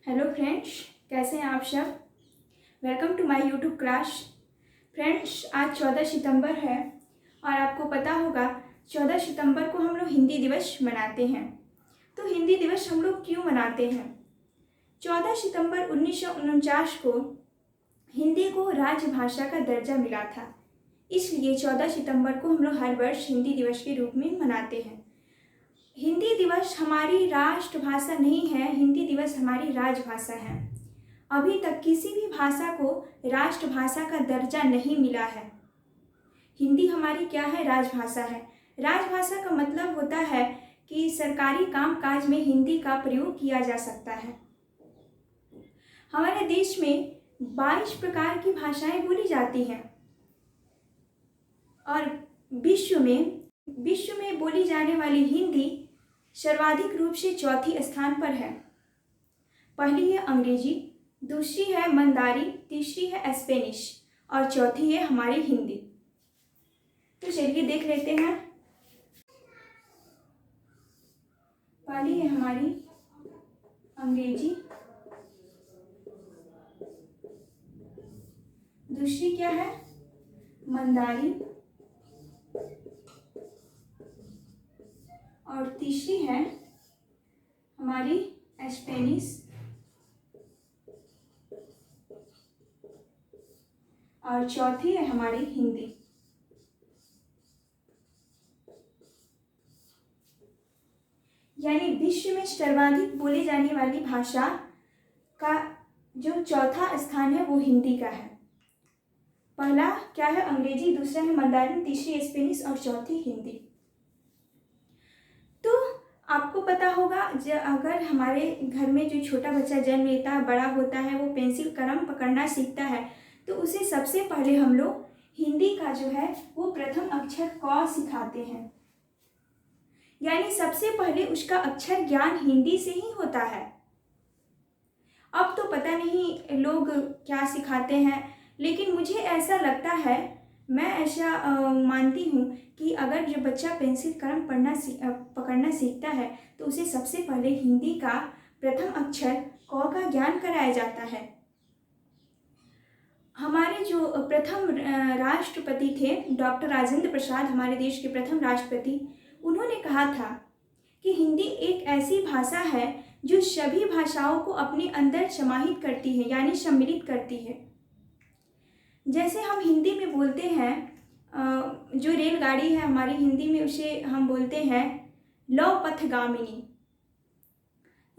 Hello friends, कैसे हैं आप सब। Welcome to my YouTube class. Friends, आज 14 सितंबर है और आपको पता होगा 14 सितंबर को हम लोग हिंदी दिवस मनाते हैं। तो हिंदी दिवस हम लोग क्यों मनाते हैं? 14 सितंबर 1949 को हिंदी को राजभाषा का दर्जा मिला था, इसलिए 14 सितंबर को हम लोग हर वर्ष हिंदी दिवस के रूप में मनाते हैं। हिंदी दिवस हमारी राष्ट्रभाषा नहीं है, हिंदी दिवस हमारी राजभाषा है। अभी तक किसी भी भाषा को राष्ट्रभाषा का दर्जा नहीं मिला है। हिंदी हमारी क्या है? राजभाषा है। राजभाषा का मतलब होता है कि सरकारी कामकाज में हिंदी का प्रयोग किया जा सकता है। हमारे देश में 22 प्रकार की भाषाएं बोली जाती हैं और विश्व में बोली जाने वाली हिंदी सर्वाधिक रूप से चौथी स्थान पर है। पहली है अंग्रेजी, दूसरी है मंदारी, तीसरी है स्पेनिश और चौथी है हमारी हिंदी। तो चलिए देख लेते हैं। पहली है हमारी अंग्रेजी, दूसरी क्या है? मंदारी और तीसरी है हमारी स्पेनिश और चौथी है हमारी हिंदी। यानी विश्व में सर्वाधिक बोली जाने वाली भाषा का जो चौथा स्थान है वो हिंदी का है। पहला क्या है? अंग्रेजी, दूसरा है मंदारिन, तीसरी स्पेनिश और चौथी हिंदी। तो आपको पता होगा अगर हमारे घर में जो छोटा बच्चा जन्म लेता है, बड़ा होता है, वो पेंसिल कलम पकड़ना सीखता है, तो उसे सबसे पहले हम लोग हिंदी का जो है वो प्रथम अक्षर क सिखाते हैं। यानी सबसे पहले उसका अक्षर ज्ञान हिंदी से ही होता है। अब तो पता नहीं लोग क्या सिखाते हैं, लेकिन मुझे ऐसा लगता है, मैं ऐसा मानती हूँ कि अगर जो बच्चा पेंसिल कलम पकड़ना सीखता है तो उसे सबसे पहले हिंदी का प्रथम अक्षर क का ज्ञान कराया जाता है। हमारे जो प्रथम राष्ट्रपति थे डॉक्टर राजेंद्र प्रसाद, हमारे देश के प्रथम राष्ट्रपति, उन्होंने कहा था कि हिंदी एक ऐसी भाषा है जो सभी भाषाओं को अपने अंदर समाहित करती है, यानी सम्मिलित करती है। जैसे हम हिंदी में बोलते हैं, जो रेलगाड़ी है हमारी, हिंदी में उसे हम बोलते हैं लौह पथगामिनी।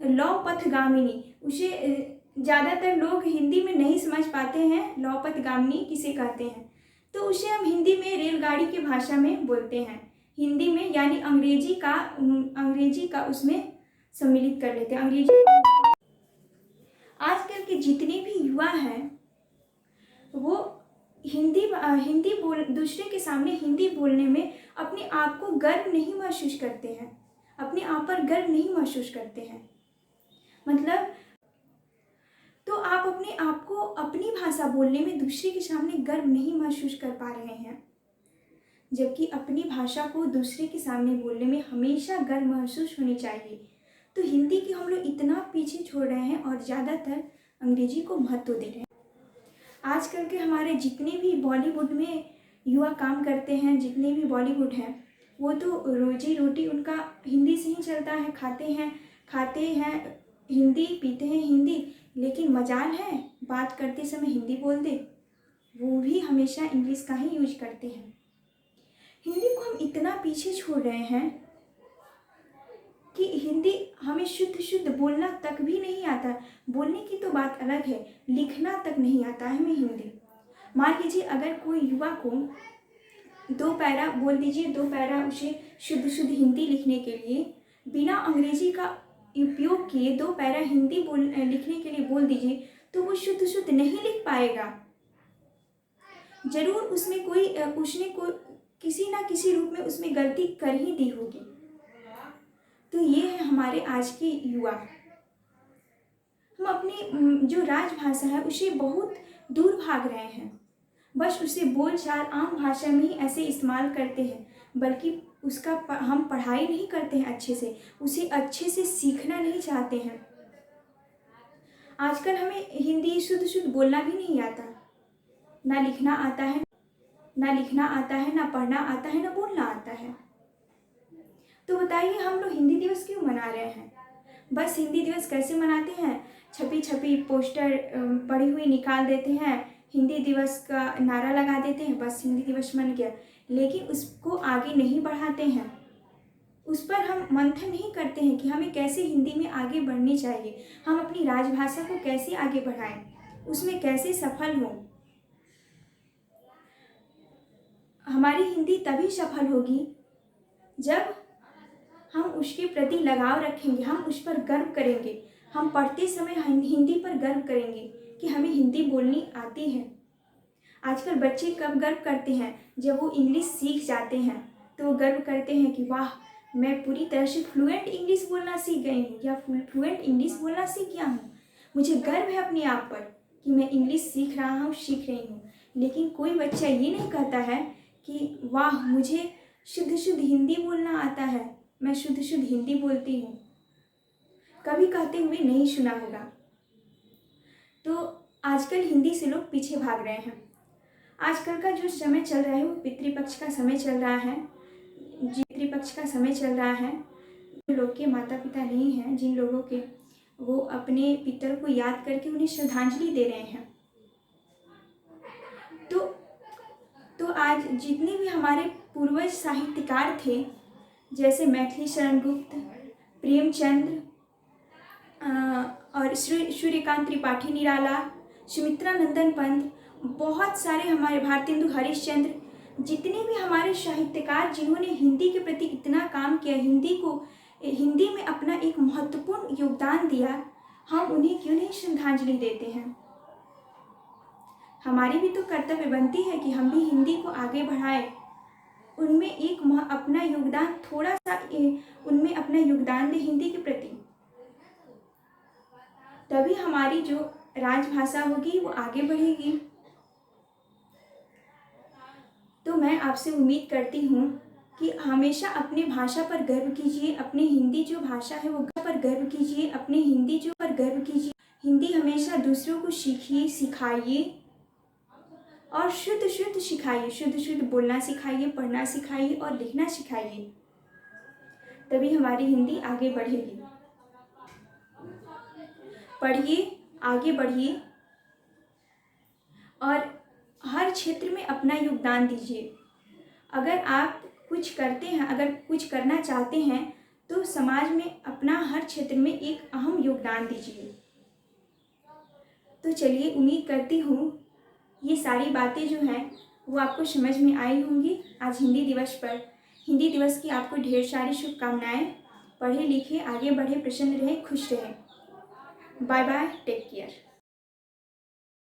लौह पथगामिनी उसे ज़्यादातर लोग हिंदी में नहीं समझ पाते हैं, लौह पथगामिनी किसे कहते हैं, तो उसे हम हिंदी में रेलगाड़ी की भाषा में बोलते हैं हिंदी में, यानी अंग्रेजी का उसमें सम्मिलित कर लेते हैं। अंग्रेजी आजकल के जितने भी युवा हैं वो दूसरे के सामने हिंदी बोलने में अपने आप को गर्व नहीं महसूस करते हैं, अपने आप पर गर्व नहीं महसूस करते हैं। मतलब तो आप अपने आप को अपनी भाषा बोलने में दूसरे के सामने गर्व नहीं महसूस कर पा रहे हैं, जबकि अपनी भाषा को दूसरे के सामने बोलने में हमेशा गर्व महसूस होनी चाहिए। तो हिंदी की हम लोग इतना पीछे छोड़ रहे हैं और ज़्यादातर अंग्रेजी को महत्व दे रहे हैं। आजकल के हमारे जितने भी बॉलीवुड में युवा काम करते हैं, जितने भी बॉलीवुड हैं, वो तो रोजी रोटी उनका हिंदी से ही चलता है। खाते हैं हिंदी, पीते हैं हिंदी, लेकिन मजाल है बात करते समय हिंदी बोल दे, वो भी हमेशा इंग्लिश का ही यूज करते हैं। हिंदी को हम इतना पीछे छोड़ रहे हैं कि हिंदी हमें शुद्ध बोलना तक भी नहीं आता। बोलने की तो बात अलग है, लिखना तक नहीं आता है हमें हिंदी। मान लीजिए अगर कोई युवा को 2 पैरा बोल दीजिए, 2 पैरा उसे शुद्ध हिंदी लिखने के लिए बिना अंग्रेजी का उपयोग किए 2 पैरा हिंदी लिखने के लिए बोल दीजिए, तो वो शुद्ध नहीं लिख पाएगा। जरूर उसने किसी ना किसी रूप में उसमें गलती कर ही दी होगी। तो ये है हमारे आज के युवा। हम अपनी जो राजभाषा है उसे बहुत दूर भाग रहे हैं, बस उसे बोलचाल आम भाषा में ही ऐसे इस्तेमाल करते हैं, बल्कि उसका हम पढ़ाई नहीं करते हैं अच्छे से, उसे अच्छे से सीखना नहीं चाहते हैं। आजकल हमें हिंदी शुद्ध शुद्ध बोलना भी नहीं आता, ना लिखना आता है, ना पढ़ना आता है, ना बोलना आता है। तो बताइए हम लोग हिंदी दिवस क्यों मना रहे हैं? बस हिंदी दिवस कैसे मनाते हैं, छपी छपी पोस्टर पड़ी हुई निकाल देते हैं, हिंदी दिवस का नारा लगा देते हैं, बस हिंदी दिवस बन गया। लेकिन उसको आगे नहीं बढ़ाते हैं, उस पर हम मंथन नहीं करते हैं कि हमें कैसे हिंदी में आगे बढ़नी चाहिए, हम अपनी राजभाषा को कैसे आगे बढ़ाएं, उसमें कैसे सफल हों। हमारी हिंदी तभी सफल होगी जब हम उसके प्रति लगाव रखेंगे, हम उस पर गर्व करेंगे, हम पढ़ते समय हिंदी पर गर्व करेंगे कि हमें हिंदी बोलनी आती है। आजकल बच्चे कब गर्व करते हैं? जब वो इंग्लिश सीख जाते हैं तो वो गर्व करते हैं कि वाह, मैं पूरी तरह से फ्लुएंट इंग्लिश बोलना सीख गई हूँ या फ्लुएंट इंग्लिश बोलना सीख गया हूँ। मुझे गर्व है अपने आप पर कि मैं इंग्लिश सीख रही हूँ। लेकिन कोई बच्चा ये नहीं कहता है कि वाह, मुझे शुद्ध शुद्ध हिंदी बोलना आता है, मैं शुद्ध शुद्ध हिंदी बोलती हूँ। कभी कहते हुए नहीं सुना होगा। तो आजकल हिंदी से लोग पीछे भाग रहे हैं। आजकल का जो समय चल रहा है वो पितृपक्ष का समय चल रहा है। पितृपक्ष का समय चल रहा है। जो लोग के माता पिता नहीं हैं, जिन लोगों के, वो अपने पितर को याद करके उन्हें श्रद्धांजलि दे रहे हैं। तो आज जितने भी हमारे पूर्वज साहित्यकार थे, जैसे मैथिली शरण गुप्त, प्रेमचंद्र और सूर्यकांत त्रिपाठी निराला, सुमित्रा नंदन पंत, बहुत सारे हमारे भारतेंदु हरिश्चंद्र, जितने भी हमारे साहित्यकार जिन्होंने हिंदी के प्रति इतना काम किया, हिंदी में अपना एक महत्वपूर्ण योगदान दिया, हम उन्हें क्यों नहीं श्रद्धांजलि देते हैं? हमारी भी तो कर्तव्य बनती है कि हम भी हिंदी को आगे बढ़ाएं, उनमें एक अपना योगदान, थोड़ा सा उनमें अपना योगदान दें हिंदी के प्रति। तभी हमारी जो राजभाषा होगी वो आगे बढ़ेगी। तो मैं आपसे उम्मीद करती हूँ कि हमेशा अपने भाषा पर गर्व कीजिए, अपनी हिंदी जो भाषा है वो पर गर्व कीजिए, अपनी हिंदी जो पर गर्व कीजिए। हिंदी हमेशा दूसरों को सीखिए, सिखाइए और शुद्ध शुद्ध सिखाइए, शुद्ध शुद्ध बोलना सिखाइए, पढ़ना सिखाइए और लिखना सिखाइए। तभी हमारी हिंदी आगे बढ़ेगी। पढ़िए, आगे बढ़िए और हर क्षेत्र में अपना योगदान दीजिए। अगर आप कुछ करते हैं, अगर कुछ करना चाहते हैं तो समाज में अपना हर क्षेत्र में एक अहम योगदान दीजिए। तो चलिए, उम्मीद करती हूँ ये सारी बातें जो हैं वो आपको समझ में आई होंगी। आज हिंदी दिवस पर, हिंदी दिवस की आपको ढेर सारी शुभकामनाएं। पढ़े लिखे, आगे बढ़े, प्रसन्न रहें, खुश रहें। Bye bye, take care.